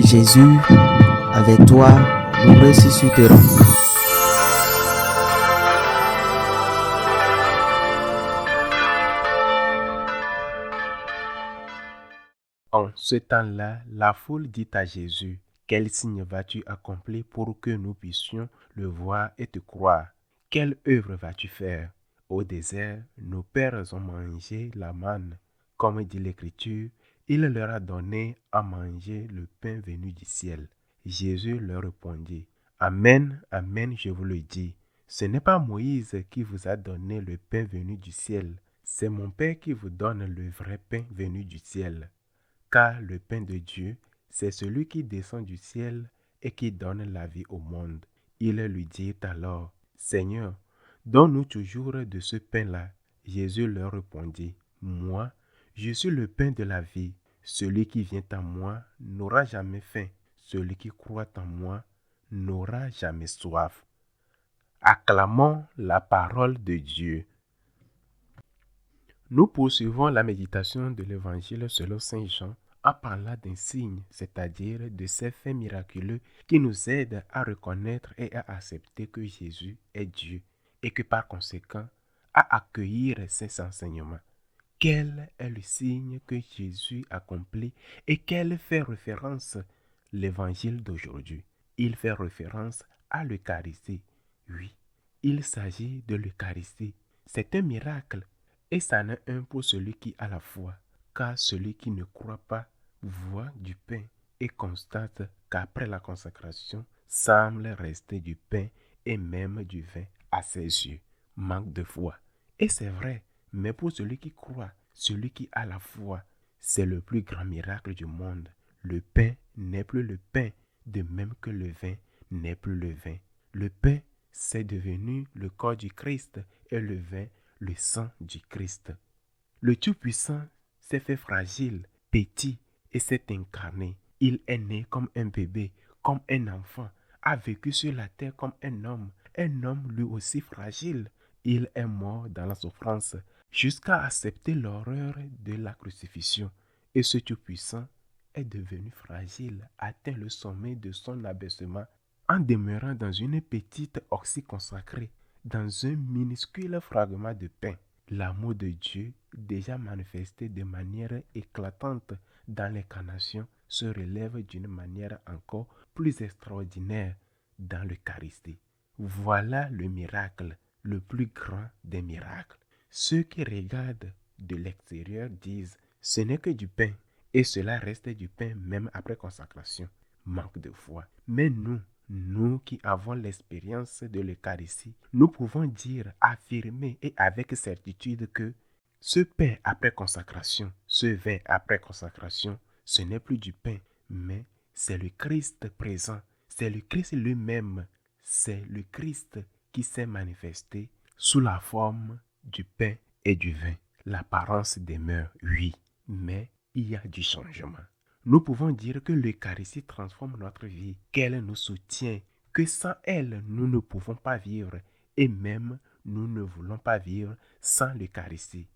Jésus, avec toi, nous ressusciterons. En ce temps-là, la foule dit à Jésus, « Quel signe vas-tu accomplir pour que nous puissions le voir et te croire? Quelle œuvre vas-tu faire? Au désert, nos pères ont mangé la manne. Comme dit l'Écriture, il leur a donné à manger le pain venu du ciel. » Jésus leur répondit, « Amen, amen, je vous le dis, ce n'est pas Moïse qui vous a donné le pain venu du ciel, c'est mon Père qui vous donne le vrai pain venu du ciel. Car le pain de Dieu, c'est celui qui descend du ciel et qui donne la vie au monde. » Ils lui dirent alors, « Seigneur, donne-nous toujours de ce pain-là. » Jésus leur répondit, « Moi, je suis le pain de la vie. Celui qui vient à moi n'aura jamais faim. Celui qui croit en moi n'aura jamais soif. » Acclamons la parole de Dieu. Nous poursuivons la méditation de l'Évangile selon Saint Jean en parlant d'un signe, c'est-à-dire de ces faits miraculeux qui nous aident à reconnaître et à accepter que Jésus est Dieu et que par conséquent à accueillir ses enseignements. Quel est le signe que Jésus accomplit et quel fait référence l'Évangile d'aujourd'hui? Il fait référence à l'Eucharistie. Oui, il s'agit de l'Eucharistie. C'est un miracle. Et c'en est un pour celui qui a la foi, car celui qui ne croit pas voit du pain et constate qu'après la consécration semble rester du pain et même du vin à ses yeux. Manque de foi. Et c'est vrai, mais pour celui qui croit, celui qui a la foi, c'est le plus grand miracle du monde. Le pain n'est plus le pain, de même que le vin n'est plus le vin. Le pain, c'est devenu le corps du Christ et le vin, le sang du Christ. Le Tout-Puissant s'est fait fragile, petit et s'est incarné. Il est né comme un bébé, comme un enfant, a vécu sur la terre comme un homme lui aussi fragile. Il est mort dans la souffrance jusqu'à accepter l'horreur de la crucifixion. Et ce Tout-Puissant est devenu fragile, atteint le sommet de son abaissement en demeurant dans une petite ortie consacrée, dans un minuscule fragment de pain. L'amour de Dieu, déjà manifesté de manière éclatante dans l'incarnation, se relève d'une manière encore plus extraordinaire dans l'Eucharistie. Voilà le miracle, le plus grand des miracles. Ceux qui regardent de l'extérieur disent « ce n'est que du pain » et cela reste du pain même après consacration. Manque de foi. Mais nous qui avons l'expérience de l'Eucharistie, nous pouvons dire, affirmer et avec certitude que ce pain après consacration, ce vin après consacration, ce n'est plus du pain, mais c'est le Christ présent, c'est le Christ lui-même, c'est le Christ qui s'est manifesté sous la forme du pain et du vin. L'apparence demeure, oui, mais il y a du changement. Nous pouvons dire que l'Eucharistie transforme notre vie, qu'elle nous soutient, que sans elle, nous ne pouvons pas vivre et même nous ne voulons pas vivre sans l'Eucharistie.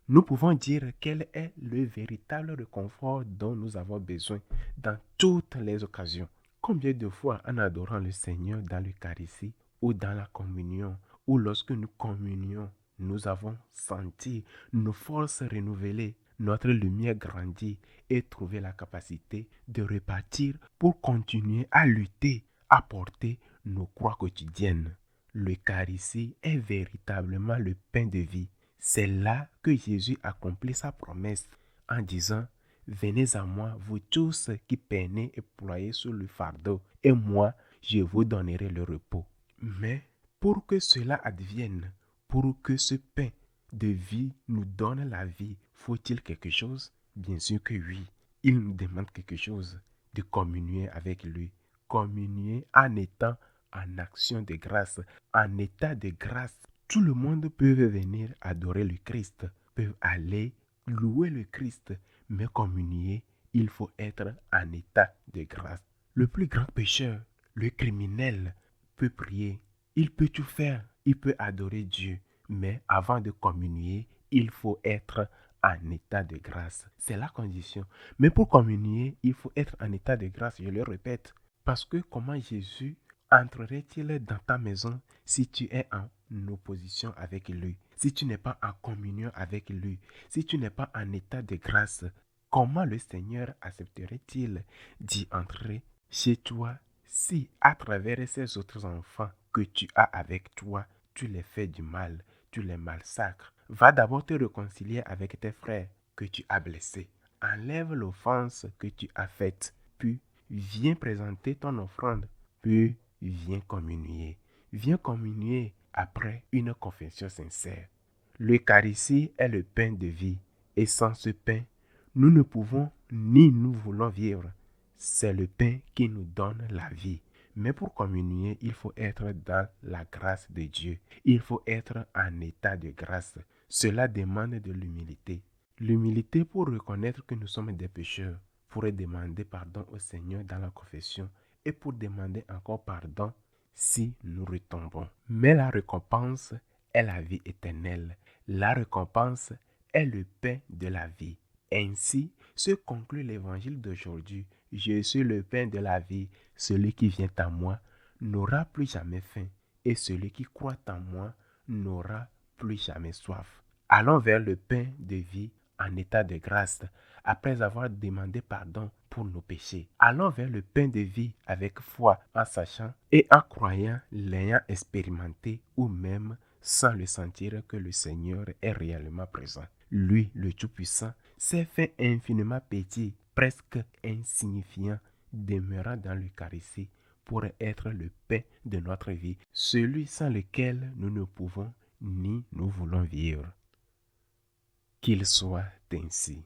Nous pouvons dire qu'elle est le véritable réconfort dont nous avons besoin dans toutes les occasions. Combien de fois en adorant le Seigneur dans l'Eucharistie ou dans la communion ou lorsque nous communions, nous avons senti nos forces renouvelées, notre lumière grandie et trouver la capacité de repartir pour continuer à lutter, à porter nos croix quotidiennes. L'Eucharistie est véritablement le pain de vie. C'est là que Jésus accomplit sa promesse en disant « Venez à moi, vous tous qui peinez et ployez sous le fardeau, et moi, je vous donnerai le repos. » Mais pour que cela advienne, pour que ce pain de vie nous donne la vie, faut-il quelque chose? Bien sûr que oui. Il nous demande quelque chose, de communier avec lui. Communier en étant en action de grâce, en état de grâce. Tout le monde peut venir adorer le Christ, peut aller louer le Christ, mais communier, il faut être en état de grâce. Le plus grand pécheur, le criminel, peut prier, il peut tout faire, il peut adorer Dieu, mais avant de communier, il faut être en état de grâce. C'est la condition. Mais pour communier, il faut être en état de grâce, je le répète. Parce que comment Jésus entrerait-il dans ta maison si tu es en opposition avec lui, si tu n'es pas en communion avec lui, si tu n'es pas en état de grâce? Comment le Seigneur accepterait-il d'y entrer chez toi si à travers ces autres enfants que tu as avec toi, tu les fais du mal, tu les massacres? Va d'abord te réconcilier avec tes frères que tu as blessés. Enlève l'offense que tu as faite, puis viens présenter ton offrande, puis viens communier. Viens communier après une confession sincère. L'Eucharistie est le pain de vie, et sans ce pain, nous ne pouvons ni nous voulons vivre. C'est le pain qui nous donne la vie. Mais pour communier, il faut être dans la grâce de Dieu. Il faut être en état de grâce. Cela demande de l'humilité. L'humilité pour reconnaître que nous sommes des pécheurs, pour demander pardon au Seigneur dans la confession et pour demander encore pardon si nous retombons. Mais la récompense est la vie éternelle. La récompense est le pain de la vie. Ainsi se conclut l'évangile d'aujourd'hui. Je suis le pain de la vie. Celui qui vient à moi n'aura plus jamais faim, et celui qui croit en moi n'aura plus jamais soif. Allons vers le pain de vie en état de grâce, après avoir demandé pardon pour nos péchés. Allons vers le pain de vie avec foi, en sachant et en croyant, l'ayant expérimenté ou même sans le sentir que le Seigneur est réellement présent. Lui, le Tout-Puissant, s'est fait infiniment petit, presque insignifiant, demeurant dans l'Eucharistie pour être le pain de notre vie, celui sans lequel nous ne pouvons ni nous voulons vivre. Qu'il soit ainsi.